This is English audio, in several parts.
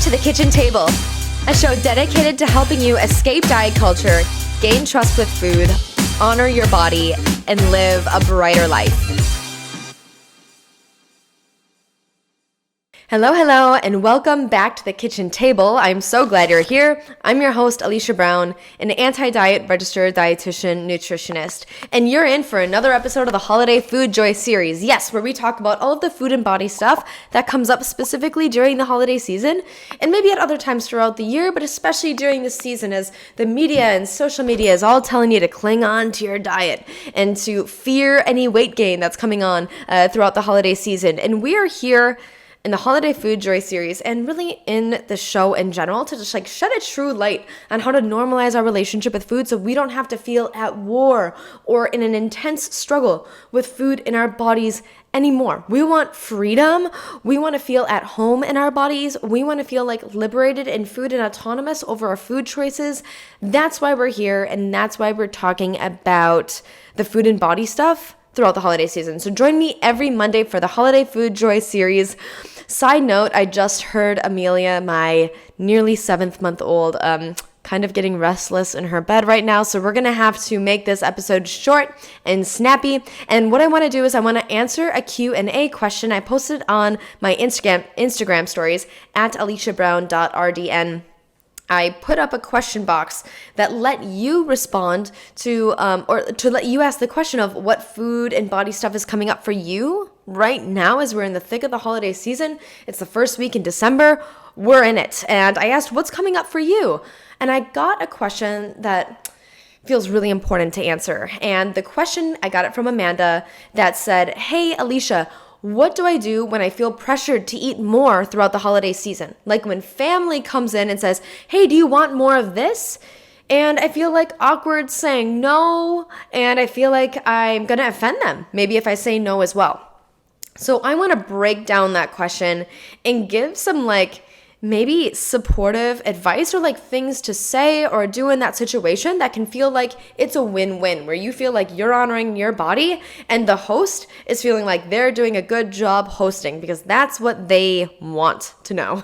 to The Kitchen Table, a show dedicated to helping you escape diet culture, gain trust with food, honor your body, and live a brighter life. Hello, and welcome back to The Kitchen Table. I'm so glad you're here. I'm your host, Alicia Brown, an anti-diet registered dietitian nutritionist, and you're in for another episode of the Holiday Food Joy series. Yes, where we talk about all of the food and body stuff that comes up specifically during the holiday season, and maybe at other times throughout the year, but especially during this season as the media and social media is all telling you to cling on to your diet and to fear any weight gain that's coming on throughout the holiday season. And we are here in the Holiday Food Joy series and really in the show in general to just shed a true light on how to normalize our relationship with food so we don't have to feel at war or in an intense struggle with food in our bodies anymore. We want freedom. We want to feel at home in our bodies. We want to feel liberated in food and autonomous over our food choices. That's why we're here, and that's why we're talking about the food and body stuff throughout the holiday season. So join me every Monday for the Holiday Food Joy series. Side note, I just heard Amelia, my nearly 7-month-old, kind of getting restless in her bed right now. So we're going to have to make this episode short and snappy. And what I want to do is I want to answer a Q&A question I posted on my Instagram stories at aliciabrown.rdn. I put up a question box that let you respond to, or to let you ask the question of what food and body stuff is coming up for you right now as we're in the thick of the holiday season. It's the first week in December. We're in it. And I asked, what's coming up for you? And I got a question that feels really important to answer. And the question, I got it from Amanda that said, hey, Alicia, what do I do when I feel pressured to eat more throughout the holiday season? Like when family comes in and says, hey, do you want more of this? And I feel awkward saying no, and I feel like I'm going to offend them, maybe if I say no as well. So I want to break down that question and give some maybe supportive advice or things to say or do in that situation that can feel like it's a win-win, where you feel like you're honoring your body and the host is feeling like they're doing a good job hosting because that's what they want to know.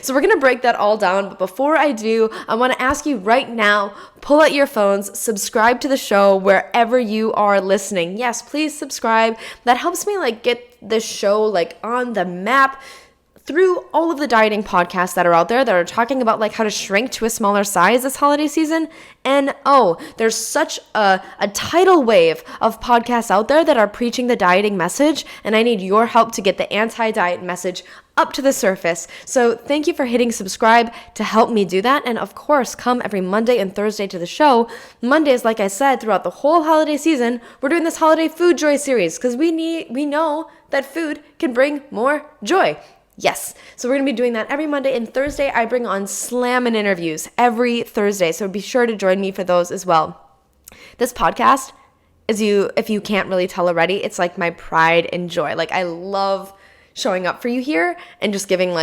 So we're going to break that all down. But before I do, I want to ask you right now, pull out your phones, subscribe to the show wherever you are listening. Yes, please subscribe. That helps me get the show on the map through all of the dieting podcasts that are out there that are talking about how to shrink to a smaller size this holiday season. And there's such a tidal wave of podcasts out there that are preaching the dieting message, and I need your help to get the anti-diet message up to the surface. So thank you for hitting subscribe to help me do that. And of course, come every Monday and Thursday to the show. Mondays, like I said, throughout the whole holiday season, we're doing this Holiday Food Joy series because we know that food can bring more joy. Yes. So we're going to be doing that every Monday and Thursday. I bring on slammin' interviews every Thursday. So be sure to join me for those as well. This podcast, if you can't really tell already, it's my pride and joy. I love showing up for you here and just giving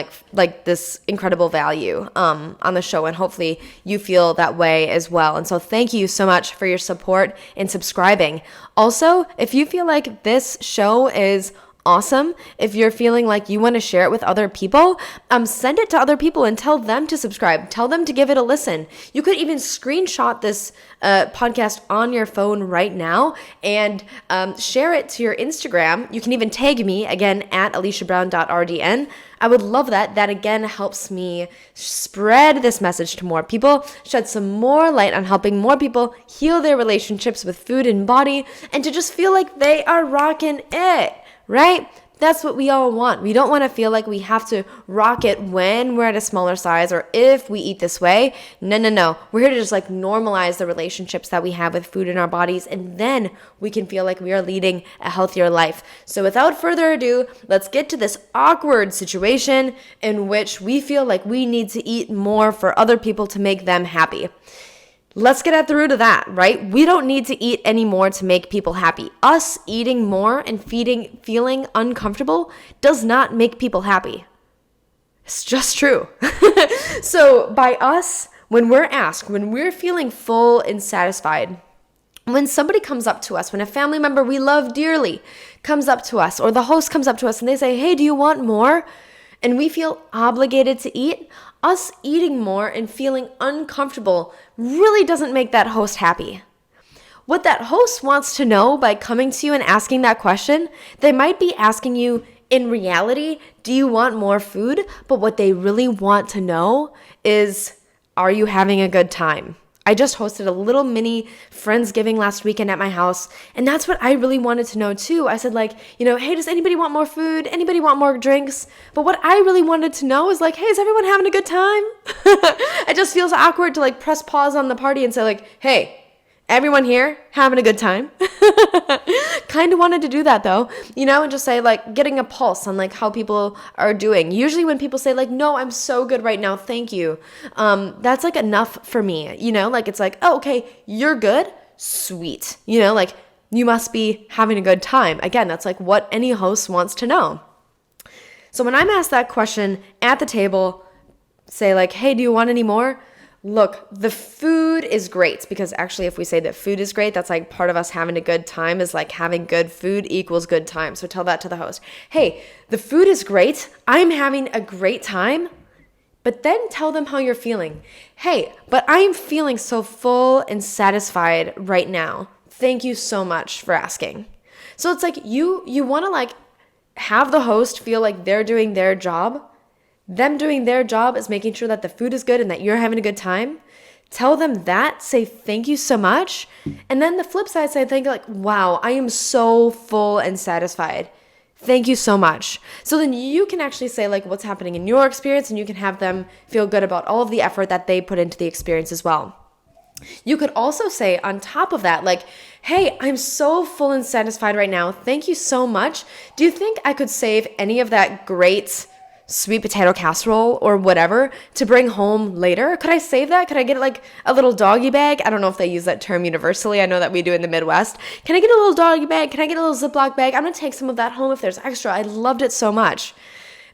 this incredible value on the show. And hopefully you feel that way as well. And so thank you so much for your support and subscribing. Also, if you feel like this show is awesome, if you're feeling like you want to share it with other people, send it to other people and tell them to subscribe. Tell them to give it a listen. You could even screenshot this podcast on your phone right now and share it to your Instagram. You can even tag me, again, at aliciabrown.rdn. I would love that. That, again, helps me spread this message to more people, shed some more light on helping more people heal their relationships with food and body, and to just feel like they are rocking it. Right? That's what we all want. We don't want to feel like we have to rock it when we're at a smaller size or if we eat this way. No. We're here to just normalize the relationships that we have with food in our bodies, and then we can feel like we are leading a healthier life. So without further ado, let's get to this awkward situation in which we feel like we need to eat more for other people to make them happy. Let's get at the root of that, right? We don't need to eat any more to make people happy. Us eating more and feeling uncomfortable does not make people happy. It's just true. So by us, when we're feeling full and satisfied, when somebody comes up to us, when a family member we love dearly comes up to us, or the host comes up to us and they say, hey, do you want more? and we feel obligated to eat, us eating more and feeling uncomfortable really doesn't make that host happy. What that host wants to know by coming to you and asking that question, they might be asking you, in reality, do you want more food? But what they really want to know is, are you having a good time? I just hosted a little mini Friendsgiving last weekend at my house, and that's what I really wanted to know too. I said hey, does anybody want more food? Anybody want more drinks? But what I really wanted to know is hey, is everyone having a good time? It just feels awkward to press pause on the party and say hey, everyone here having a good time? Kind of wanted to do that though, and just say getting a pulse on how people are doing. Usually when people say no, I'm so good right now, thank you. That's enough for me, it's oh, okay, you're good, sweet. You must be having a good time. Again, that's what any host wants to know. So when I'm asked that question at the table, say hey, do you want any more? Look, the food is great, because actually if we say that food is great, that's part of us having a good time is having good food equals good time. So tell that to the host. Hey, the food is great. I'm having a great time. But then tell them how you're feeling. Hey, but I'm feeling so full and satisfied right now. Thank you so much for asking. So it's you want to have the host feel they're doing their job. Them doing their job is making sure that the food is good and that you're having a good time. Tell them that, say thank you so much. And then the flip side, say thank you, wow, I am so full and satisfied. Thank you so much. So then you can actually say what's happening in your experience, and you can have them feel good about all of the effort that they put into the experience as well. You could also say on top of that, hey, I'm so full and satisfied right now. Thank you so much. Do you think I could save any of that great sweet potato casserole or whatever to bring home later? Could I save that? Could I get a little doggy bag? I don't know if they use that term universally. I know that we do in the Midwest. Can I get a little doggy bag? Can I get a little Ziploc bag? I'm going to take some of that home if there's extra. I loved it so much.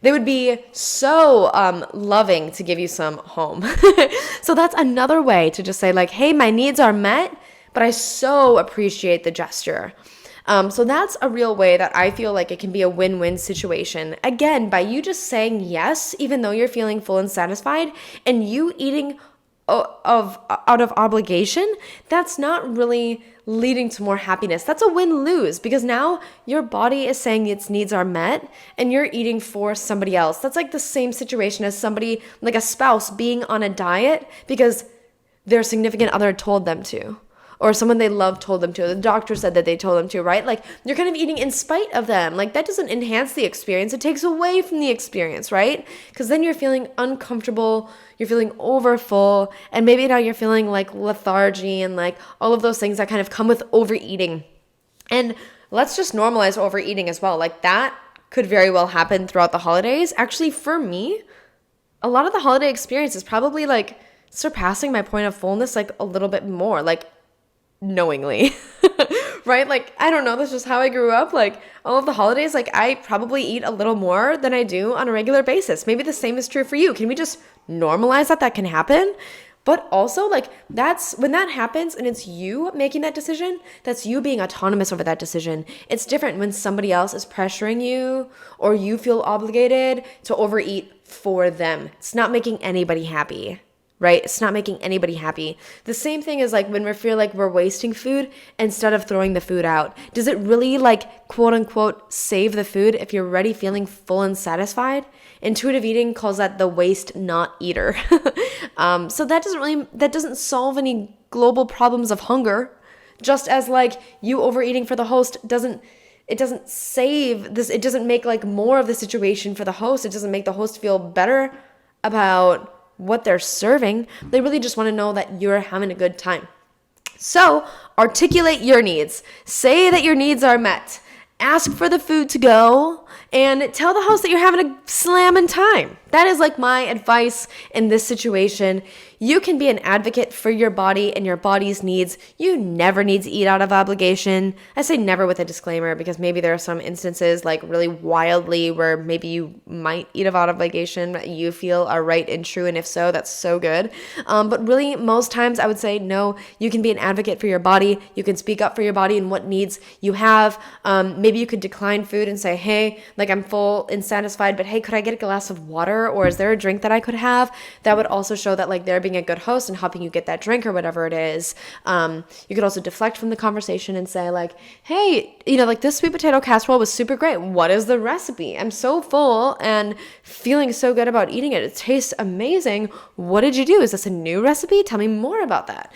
They would be so loving to give you some home. So that's another way to just say hey, my needs are met, but I so appreciate the gesture. So that's a real way that I feel it can be a win-win situation. Again, by you just saying yes, even though you're feeling full and satisfied, and you eating out of obligation, that's not really leading to more happiness. That's a win-lose, because now your body is saying its needs are met and you're eating for somebody else. That's the same situation as somebody, a spouse being on a diet because their significant other told them to. Or someone they love told them to. The doctor said that they told them to, right? You're kind of eating in spite of them. That doesn't enhance the experience. It takes away from the experience, right? Because then you're feeling uncomfortable, you're feeling overfull, and maybe now you're feeling lethargy and all of those things that kind of come with overeating. And let's just normalize overeating as well. That could very well happen throughout the holidays. Actually, for me, a lot of the holiday experience is probably surpassing my point of fullness a little bit more. Knowingly, right? I don't know, that's just how I grew up. All of the holidays, I probably eat a little more than I do on a regular basis. Maybe the same is true for you. Can we just normalize that can happen? But also, that's when that happens and it's you making that decision, that's you being autonomous over that decision. It's different when somebody else is pressuring you or you feel obligated to overeat for them. It's not making anybody happy. Right? It's not making anybody happy. The same thing is when we feel we're wasting food instead of throwing the food out. Does it really quote unquote save the food if you're already feeling full and satisfied? Intuitive eating calls that the waste not eater. So that doesn't solve any global problems of hunger. Just as you overeating for the host doesn't save this. It doesn't make more of the situation for the host. It doesn't make the host feel better about what they're serving. They really just want to know that you're having a good time. So articulate your needs. Say that your needs are met. Ask for the food to go and tell the host that you're having a slamming time. That is my advice in this situation. You can be an advocate for your body and your body's needs. You never need to eat out of obligation. I say never with a disclaimer because maybe there are some instances like really wildly where maybe you might eat out of obligation that you feel are right and true, and if so, that's so good. But really, most times I would say no, you can be an advocate for your body. You can speak up for your body and what needs you have. Maybe you could decline food and say, hey, like I'm full and satisfied, but hey, could I get a glass of water, or is there a drink that I could have? That would also show that like they're being a good host and helping you get that drink or whatever it is. You could also deflect from the conversation and say like, hey, like this sweet potato casserole was super great. What is the recipe? I'm so full and feeling so good about eating it. It tastes amazing. What did you do? Is this a new recipe? Tell me more about that.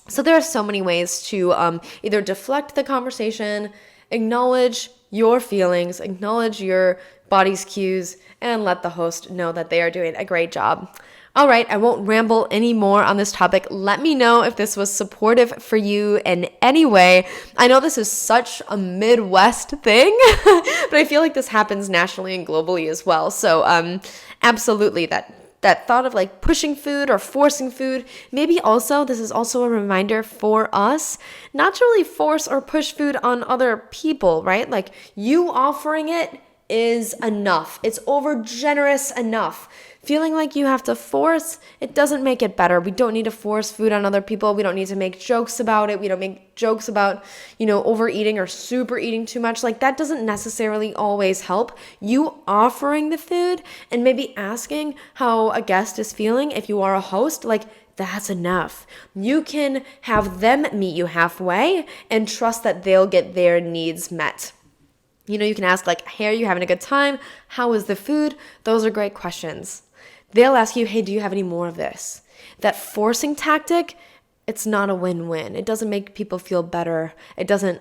So there are so many ways to either deflect the conversation, acknowledge your feelings, acknowledge your body's cues, and let the host know that they are doing a great job. All right, I won't ramble anymore on this topic. Let me know if this was supportive for you in any way. I know this is such a Midwest thing, but I feel like this happens nationally and globally as well. So absolutely, that thought of like pushing food or forcing food, maybe also this is also a reminder for us not to really force or push food on other people, right? Like you offering it is enough. It's over generous enough. Feeling like you have to force, it doesn't make it better. We don't need to force food on other people. We don't need to make jokes about it. We don't make jokes about, overeating or super eating too much. Like that doesn't necessarily always help. You offering the food and maybe asking how a guest is feeling if you are a host, like that's enough. You can have them meet you halfway and trust that they'll get their needs met. You can ask like, hey, are you having a good time? How is the food? Those are great questions. They'll ask you, hey, do you have any more of this? That forcing tactic, it's not a win-win. It doesn't make people feel better. It doesn't,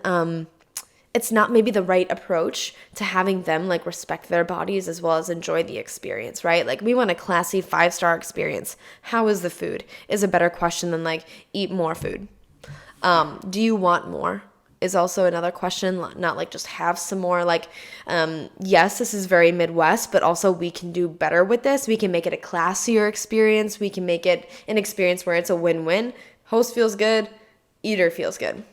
it's not maybe the right approach to having them like respect their bodies as well as enjoy the experience, right? Like we want a classy 5-star experience. How is the food? Is a better question than like eat more food. Do you want more? Is also another question, not like just have some more, like, yes, this is very Midwest, but also we can do better with this. We can make it a classier experience. We can make it an experience where it's a win-win. Host feels good, eater feels good.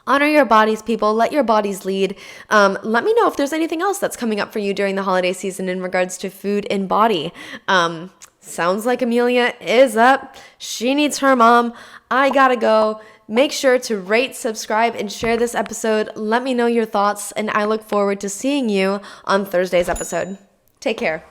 Honor your bodies, people. Let your bodies lead. Let me know if there's anything else that's coming up for you during the holiday season in regards to food and body. Sounds like Amelia is up. She needs her mom. I gotta go. Make sure to rate, subscribe, and share this episode. Let me know your thoughts, and I look forward to seeing you on Thursday's episode. Take care.